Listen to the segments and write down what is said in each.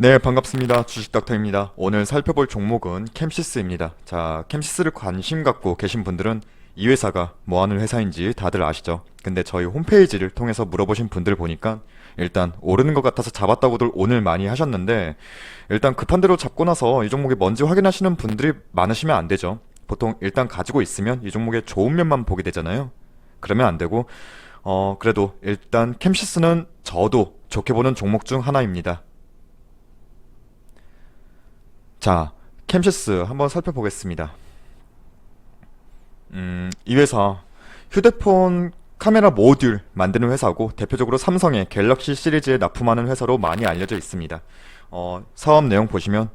네, 반갑습니다. 주식닥터입니다. 오늘 살펴볼 종목은 캠시스입니다. 자, 캠시스를 관심 갖고 계신 분들은 이 회사가 뭐 하는 회사인지 다들 아시죠? 근데 저희 홈페이지를 통해서 물어보신 분들 보니까 일단 오르는 것 같아서 잡았다고들 오늘 많이 하셨는데, 일단 급한 대로 잡고 나서 이 종목이 뭔지 확인하시는 분들이 많으시면 안 되죠. 보통 일단 가지고 있으면 이 종목의 좋은 면만 보게 되잖아요. 그러면 안 되고, 그래도 일단 캠시스는 저도 좋게 보는 종목 중 하나입니다. 자, 캠시스 한번 살펴보겠습니다. 이 회사 휴대폰 카메라 모듈 만드는 회사고, 대표적으로 삼성의 갤럭시 시리즈에 납품하는 회사로 많이 알려져 있습니다. 사업 내용 보시면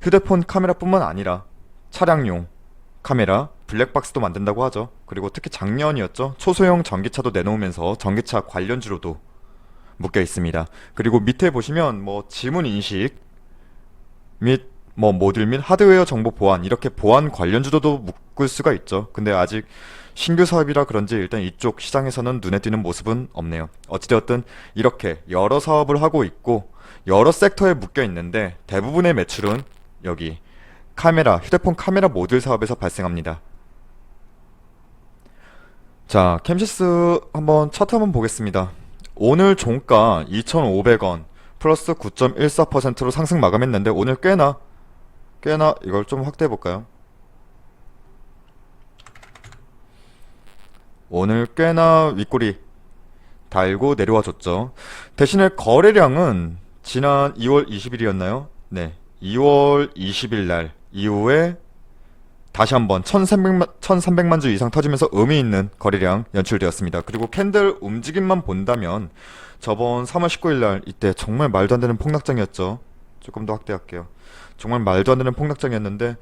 휴대폰 카메라뿐만 아니라 차량용 카메라, 블랙박스도 만든다고 하죠. 그리고 특히 작년이었죠. 초소형 전기차도 내놓으면서 전기차 관련주로도 묶여 있습니다. 그리고 밑에 보시면 뭐 지문 인식 및 뭐 모듈 및 하드웨어 정보 보안, 이렇게 보안 관련주로도 묶을 수가 있죠. 근데 아직 신규 사업이라 그런지 일단 이쪽 시장에서는 눈에 띄는 모습은 없네요. 어찌되었든 이렇게 여러 사업을 하고 있고 여러 섹터에 묶여 있는데, 대부분의 매출은 여기 카메라, 휴대폰 카메라 모듈 사업에서 발생합니다. 자, 캠시스 한번 차트 한번 보겠습니다. 오늘 종가 2,500원 플러스 9.14%로 상승 마감했는데, 오늘 꽤나 이걸 좀 확대해 볼까요? 오늘 꽤나 윗꼬리 달고 내려와 줬죠. 대신에 거래량은 지난 2월 20일이었나요? 네. 2월 20일 날 이후에 다시 한번 1300만 주 이상 터지면서 의미 있는 거래량 연출되었습니다. 그리고 캔들 움직임만 본다면 저번 3월 19일 날 이때 정말 말도 안 되는 폭락장이었죠. 조금 더 확대할게요. 정말 말도 안 되는 폭락장이었는데,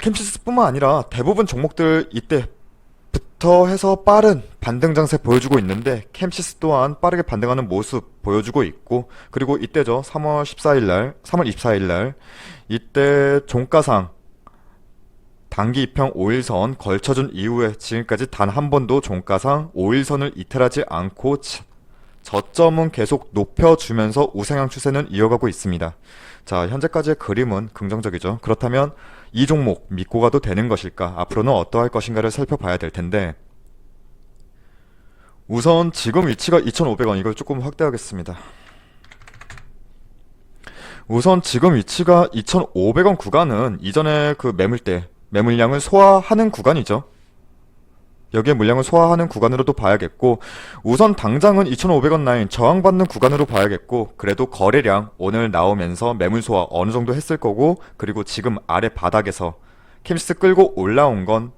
캠시스뿐만 아니라 대부분 종목들 이때부터 해서 빠른 반등 장세 보여주고 있는데, 캠시스 또한 빠르게 반등하는 모습 보여주고 있고, 그리고 이때죠. 3월 24일 날 이때 종가상 단기 입형 5일선 걸쳐준 이후에 지금까지 단 한 번도 종가상 5일선을 이탈하지 않고 저점은 계속 높여주면서 우상향 추세는 이어가고 있습니다. 자, 현재까지의 그림은 긍정적이죠. 그렇다면 이 종목 믿고 가도 되는 것일까? 앞으로는 어떠할 것인가를 살펴봐야 될 텐데, 우선 지금 위치가 2,500원, 이걸 조금 확대하겠습니다. 우선 지금 위치가 2,500원 구간은 이전에 그 매물량을 소화하는 구간이죠. 여기에 물량을 소화하는 구간으로도 봐야겠고, 우선 당장은 2,500원 라인 저항받는 구간으로 봐야겠고, 그래도 거래량 오늘 나오면서 매물 소화 어느 정도 했을 거고, 그리고 지금 아래 바닥에서 캠스 끌고 올라온 건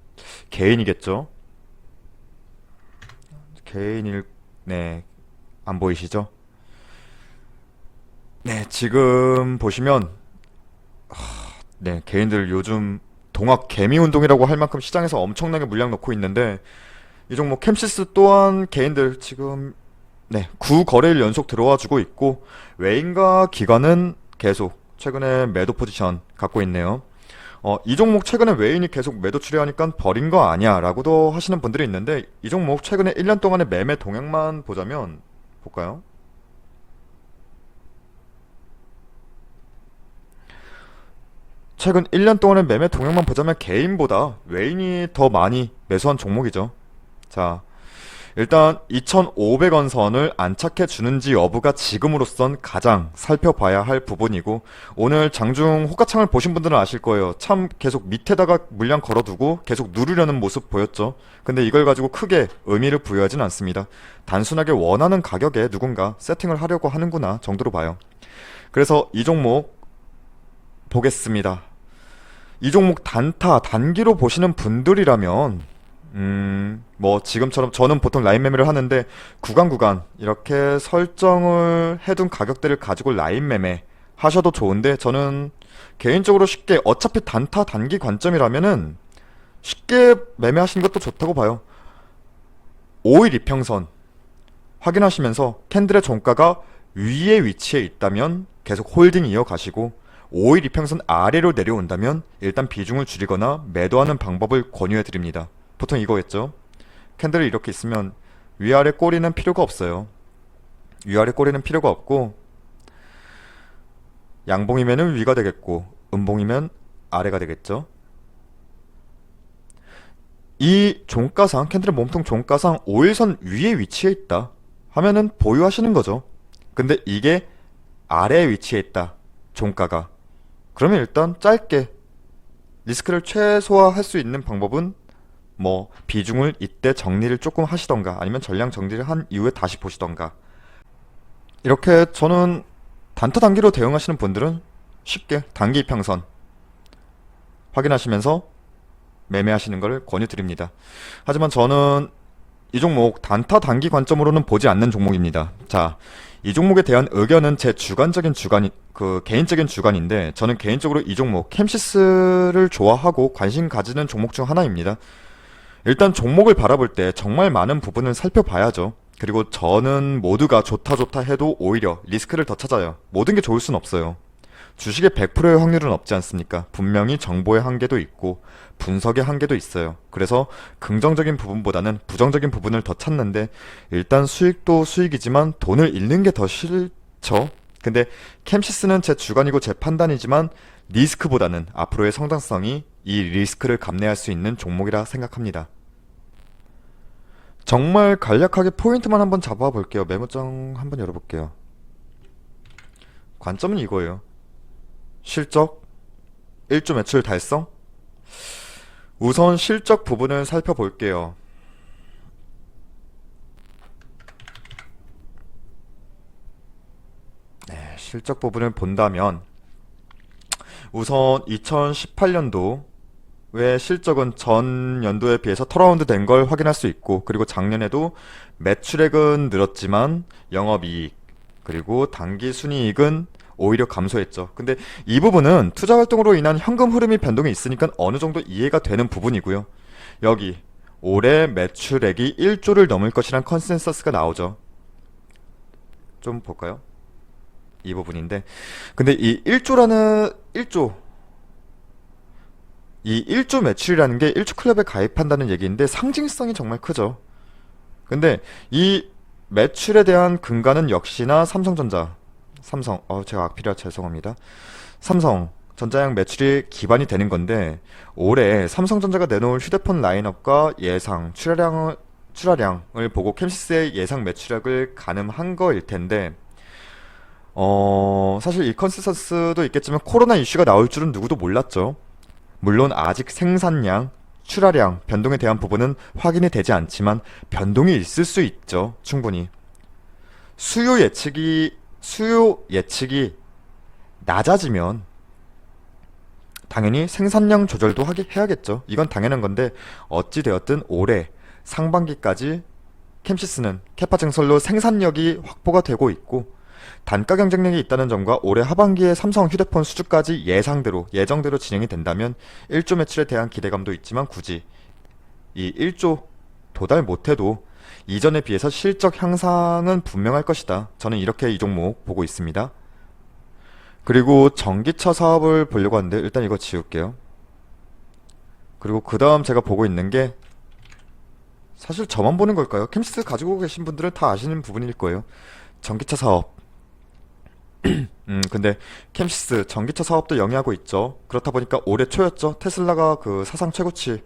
개인이겠죠. 개인일, 네, 안 보이시죠? 네, 지금 보시면 네, 개인들 요즘 동학 개미 운동이라고 할 만큼 시장에서 엄청나게 물량 넣고 있는데, 이 종목 캠시스 또한 개인들 지금 네, 9거래일 연속 들어와 주고 있고, 외인과 기관은 계속 최근에 매도 포지션 갖고 있네요. 이 종목 최근에 외인이 계속 매도 출회하니까 버린 거 아니야 라고도 하시는 분들이 있는데, 이 종목 최근에 1년 동안의 매매 동향만 보자면 볼까요? 최근 1년 동안의 매매 동향만 보자면 개인보다 외인이 더 많이 매수한 종목이죠. 자, 일단 2,500원 선을 안착해 주는지 여부가 지금으로선 가장 살펴봐야 할 부분이고, 오늘 장중 호가창을 보신 분들은 아실 거예요. 참 계속 밑에다가 물량 걸어두고 계속 누르려는 모습 보였죠. 근데 이걸 가지고 크게 의미를 부여하진 않습니다. 단순하게 원하는 가격에 누군가 세팅을 하려고 하는구나 정도로 봐요. 그래서 이 종목 보겠습니다. 이 종목 단기로 보시는 분들이라면, 뭐 지금처럼 저는 보통 라인 매매를 하는데, 구간 이렇게 설정을 해둔 가격대를 가지고 라인 매매 하셔도 좋은데, 저는 개인적으로 쉽게 어차피 단기 관점이라면은 쉽게 매매하시는 것도 좋다고 봐요. 5일 이평선 확인하시면서 캔들의 종가가 위에 위치해 있다면 계속 홀딩 이어가시고, 5일 이평선 아래로 내려온다면 일단 비중을 줄이거나 매도하는 방법을 권유해 드립니다. 보통 이거겠죠. 캔들이 이렇게 있으면 위아래 꼬리는 필요가 없어요. 위아래 꼬리는 필요가 없고, 양봉이면은 위가 되겠고 음봉이면 아래가 되겠죠. 이 종가상, 캔들의 몸통 종가상 5일선 위에 위치해 있다 하면은 보유하시는 거죠. 근데 이게 아래에 위치해 있다, 종가가. 그러면 일단 짧게 리스크를 최소화할 수 있는 방법은 뭐 비중을 이때 정리를 조금 하시던가 아니면 전량 정리를 한 이후에 다시 보시던가. 이렇게 저는 단타 단기로 대응하시는 분들은 쉽게 단기 이평선 확인하시면서 매매하시는 걸 권유드립니다. 하지만 저는 이 종목 단타 단기 관점으로는 보지 않는 종목입니다. 자, 이 종목에 대한 의견은 제 개인적인 주관인데, 저는 개인적으로 이 종목 캠시스를 좋아하고 관심 가지는 종목 중 하나입니다. 일단 종목을 바라볼 때 정말 많은 부분을 살펴봐야죠. 그리고 저는 모두가 좋다 좋다 해도 오히려 리스크를 더 찾아요. 모든 게 좋을 순 없어요. 주식의 100%의 확률은 없지 않습니까? 분명히 정보의 한계도 있고 분석의 한계도 있어요. 그래서 긍정적인 부분보다는 부정적인 부분을 더 찾는데, 일단 수익도 수익이지만 돈을 잃는 게 더 싫죠. 근데 캠시스는 제 주관이고 제 판단이지만 리스크보다는 앞으로의 성장성이 이 리스크를 감내할 수 있는 종목이라 생각합니다. 정말 간략하게 포인트만 한번 잡아볼게요. 메모장 한번 열어볼게요. 관점은 이거예요. 실적, 1조 매출 달성? 우선 실적 부분을 살펴볼게요. 네, 실적 부분을 본다면 우선 2018년도의 실적은 전 연도에 비해서 턴어라운드 된 걸 확인할 수 있고, 그리고 작년에도 매출액은 늘었지만 영업이익 그리고 당기 순이익은 오히려 감소했죠. 근데 이 부분은 투자 활동으로 인한 현금 흐름이 변동이 있으니까 어느 정도 이해가 되는 부분이고요. 여기 올해 매출액이 1조를 넘을 것이란 컨센서스가 나오죠. 좀 볼까요? 이 부분인데, 근데 이 1조 매출이라는 게 1조 클럽에 가입한다는 얘기인데 상징성이 정말 크죠. 근데 이 매출에 대한 근간은 역시나 제가 악필이라 죄송합니다. 삼성전자양 매출이 기반이 되는 건데, 올해 삼성전자가 내놓을 휴대폰 라인업과 예상 출하량을 보고 캠시스의 예상 매출액을 가늠한 거일 텐데, 사실 이 컨센서스도 있겠지만 코로나 이슈가 나올 줄은 누구도 몰랐죠. 물론 아직 생산량, 출하량 변동에 대한 부분은 확인이 되지 않지만 변동이 있을 수 있죠. 충분히. 수요 예측이 낮아지면 당연히 생산량 조절도 해야겠죠. 이건 당연한 건데, 어찌 되었든 올해 상반기까지 캠시스는 캐파 증설로 생산력이 확보가 되고 있고 단가 경쟁력이 있다는 점과 올해 하반기에 삼성 휴대폰 수주까지 예정대로 진행이 된다면 1조 매출에 대한 기대감도 있지만 굳이 이 1조 도달 못해도 이전에 비해서 실적 향상은 분명할 것이다. 저는 이렇게 이 종목 보고 있습니다. 그리고 전기차 사업을 보려고 하는데 일단 이거 지울게요. 그리고 그 다음 제가 보고 있는 게, 사실 저만 보는 걸까요? 캠시스 가지고 계신 분들은 다 아시는 부분일 거예요. 전기차 사업. 근데 캠시스 전기차 사업도 영위하고 있죠. 그렇다 보니까 올해 초였죠. 테슬라가 사상 최고치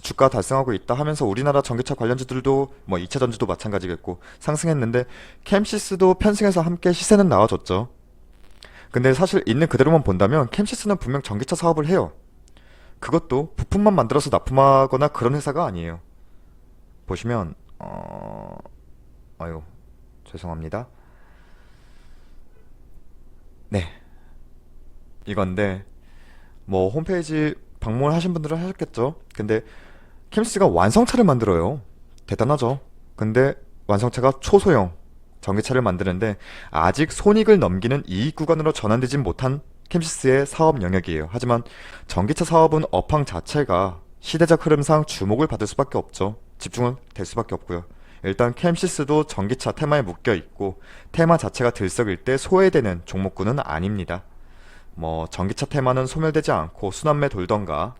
주가 달성하고 있다 하면서 우리나라 전기차 관련주들도 뭐 2차 전지도 마찬가지겠고 상승했는데, 캠시스도 편승해서 함께 시세는 나와줬죠. 근데 사실 있는 그대로만 본다면 캠시스는 분명 전기차 사업을 해요. 그것도 부품만 만들어서 납품하거나 그런 회사가 아니에요. 보시면 아유, 죄송합니다. 네, 이건데 뭐 홈페이지 방문하신 분들은 하셨겠죠. 근데 캠시스가 완성차를 만들어요. 대단하죠. 근데 완성차가 초소형 전기차를 만드는데 아직 손익을 넘기는 이익 구간으로 전환되진 못한 캠시스의 사업 영역이에요. 하지만 전기차 사업은 업황 자체가 시대적 흐름상 주목을 받을 수밖에 없죠. 집중은 될 수밖에 없고요. 일단 캠시스도 전기차 테마에 묶여 있고 테마 자체가 들썩일 때 소외되는 종목군은 아닙니다. 뭐 전기차 테마는 소멸되지 않고 순환매 돌던가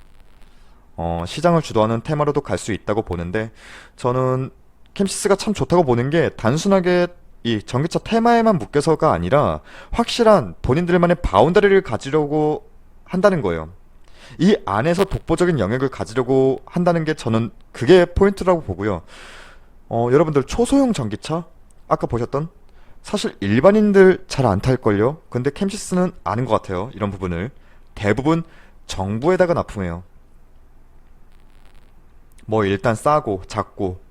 시장을 주도하는 테마로도 갈 수 있다고 보는데, 저는 캠시스가 참 좋다고 보는 게 단순하게 이 전기차 테마에만 묶여서가 아니라 확실한 본인들만의 바운더리를 가지려고 한다는 거예요. 이 안에서 독보적인 영역을 가지려고 한다는 게 저는 그게 포인트라고 보고요. 여러분들 초소형 전기차 아까 보셨던 사실 일반인들 잘 안 탈걸요. 근데 캠시스는 아는 것 같아요. 이런 부분을 대부분 정부에다가 납품해요. 뭐 일단 싸고 작고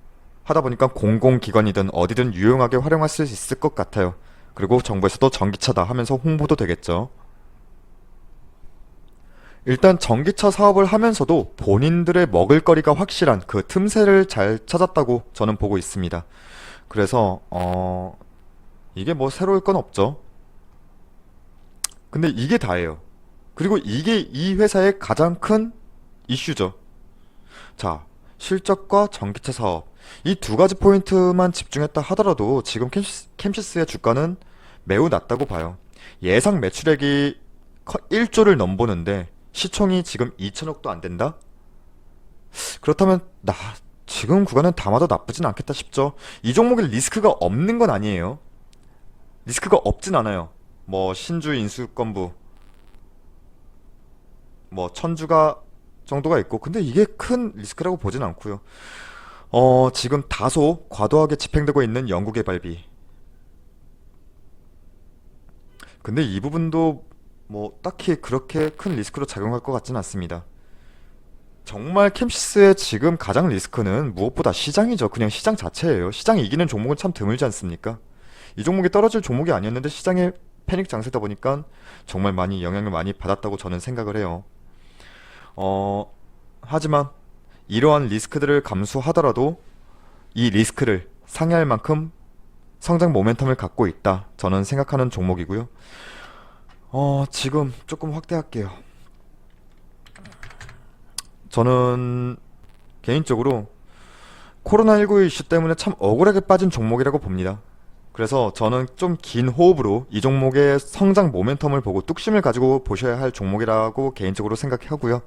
하다 보니까 공공기관이든 어디든 유용하게 활용할 수 있을 것 같아요. 그리고 정부에서도 전기차다 하면서 홍보도 되겠죠. 일단 전기차 사업을 하면서도 본인들의 먹을거리가 확실한 그 틈새를 잘 찾았다고 저는 보고 있습니다. 그래서 이게 뭐 새로울 건 없죠. 근데 이게 다예요. 그리고 이게 이 회사의 가장 큰 이슈죠. 자, 실적과 전기차 사업. 이 두 가지 포인트만 집중했다 하더라도 지금 캠시스의 주가는 매우 낮다고 봐요. 예상 매출액이 1조를 넘보는데 시총이 지금 2천억도 안 된다? 그렇다면 지금 구간은 담아도 나쁘진 않겠다 싶죠. 이 종목에 리스크가 없는 건 아니에요. 리스크가 없진 않아요. 뭐 신주 인수권부, 뭐 천주가 정도가 있고, 근데 이게 큰 리스크라고 보진 않고요. 지금 다소 과도하게 집행되고 있는 연구개발비. 근데 이 부분도 뭐 딱히 그렇게 큰 리스크로 작용할 것 같지는 않습니다. 정말 캠시스의 지금 가장 리스크는 무엇보다 시장이죠. 그냥 시장 자체예요. 시장이 이기는 종목은 참 드물지 않습니까? 이 종목이 떨어질 종목이 아니었는데 시장에 패닉 장세다 보니까 정말 많이 영향을 많이 받았다고 저는 생각을 해요. 하지만 이러한 리스크들을 감수하더라도 이 리스크를 상회할 만큼 성장 모멘텀을 갖고 있다. 저는 생각하는 종목이고요. 지금 조금 확대할게요. 저는 개인적으로 코로나19 이슈 때문에 참 억울하게 빠진 종목이라고 봅니다. 그래서 저는 좀 긴 호흡으로 이 종목의 성장 모멘텀을 보고 뚝심을 가지고 보셔야 할 종목이라고 개인적으로 생각하고요.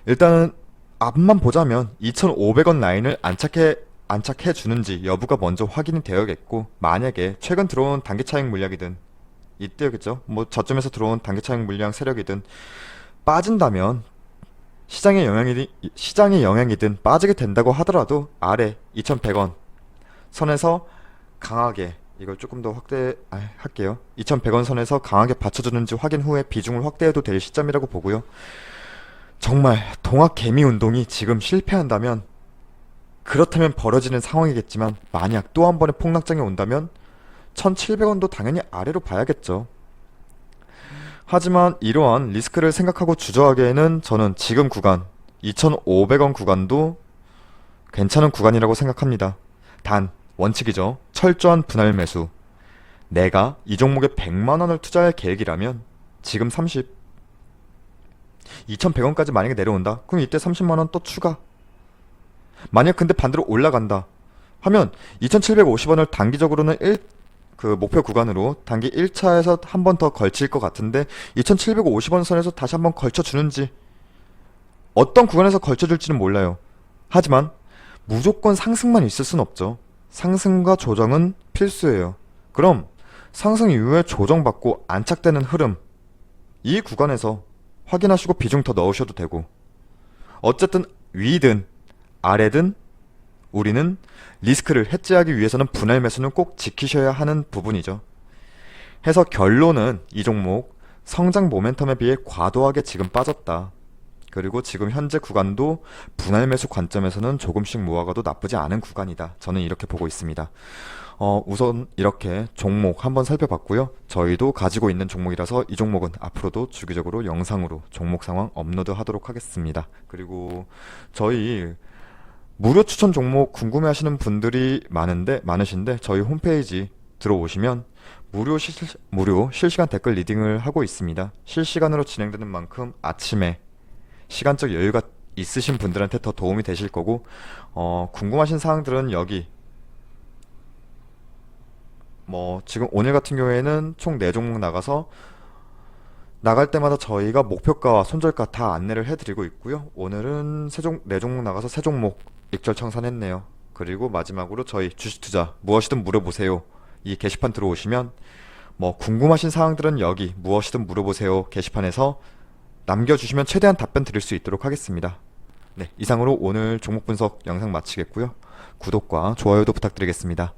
일단은 앞만 보자면 2,500원 라인을 안착해 주는지 여부가 먼저 확인이 되어야겠고, 만약에 최근 들어온 단기 차익 물량이든 이때겠죠. 뭐 저점에서 들어온 단기 차익 물량 세력이든 빠진다면 시장의 영향이든 빠지게 된다고 하더라도 아래 2,100원 선에서 강하게, 이걸 조금 더 할게요. 2,100원 선에서 강하게 받쳐주는지 확인 후에 비중을 확대해도 될 시점이라고 보고요. 정말 동학 개미 운동이 지금 실패한다면, 그렇다면 벌어지는 상황이겠지만, 만약 또 한 번의 폭락장이 온다면 1,700원도 당연히 아래로 봐야겠죠. 하지만 이러한 리스크를 생각하고 주저하기에는 저는 지금 구간 2,500원 구간도 괜찮은 구간이라고 생각합니다. 단 원칙이죠. 철저한 분할 매수. 내가 이 종목에 100만원을 투자할 계획이라면 지금 30, 2,100원까지 만약에 내려온다, 그럼 이때 30만원 또 추가. 만약 근데 반대로 올라간다 하면 2,750원을 단기적으로는 그 목표 구간으로 단기 1차에서 한 번 더 걸칠 것 같은데, 2,750원 선에서 다시 한번 걸쳐주는지, 어떤 구간에서 걸쳐줄지는 몰라요. 하지만 무조건 상승만 있을 순 없죠. 상승과 조정은 필수예요. 그럼 상승 이후에 조정받고 안착되는 흐름, 이 구간에서 확인하시고 비중 더 넣으셔도 되고, 어쨌든 위든 아래든 우리는 리스크를 해지하기 위해서는 분할 매수는 꼭 지키셔야 하는 부분이죠. 해서 결론은 이 종목 성장 모멘텀에 비해 과도하게 지금 빠졌다. 그리고 지금 현재 구간도 분할 매수 관점에서는 조금씩 모아가도 나쁘지 않은 구간이다. 저는 이렇게 보고 있습니다. 우선 이렇게 종목 한번 살펴봤고요. 저희도 가지고 있는 종목이라서 이 종목은 앞으로도 주기적으로 영상으로 종목 상황 업로드 하도록 하겠습니다. 그리고 저희 무료 추천 종목 궁금해하시는 분들이 많으신데 저희 홈페이지 들어오시면 무료 실시간 댓글 리딩을 하고 있습니다. 실시간으로 진행되는 만큼 아침에 시간적 여유가 있으신 분들한테 더 도움이 되실 거고, 궁금하신 사항들은 여기 뭐 지금 오늘 같은 경우에는 총 4종목 나가서 나갈 때마다 저희가 목표가와 손절가 다 안내를 해드리고 있고요. 오늘은 4종목 나가서 3종목 익절 청산했네요. 그리고 마지막으로 저희 주식투자 무엇이든 물어보세요 이 게시판 들어오시면 뭐 궁금하신 사항들은 여기 무엇이든 물어보세요 게시판에서 남겨주시면 최대한 답변 드릴 수 있도록 하겠습니다. 네, 이상으로 오늘 종목 분석 영상 마치겠고요. 구독과 좋아요도 부탁드리겠습니다.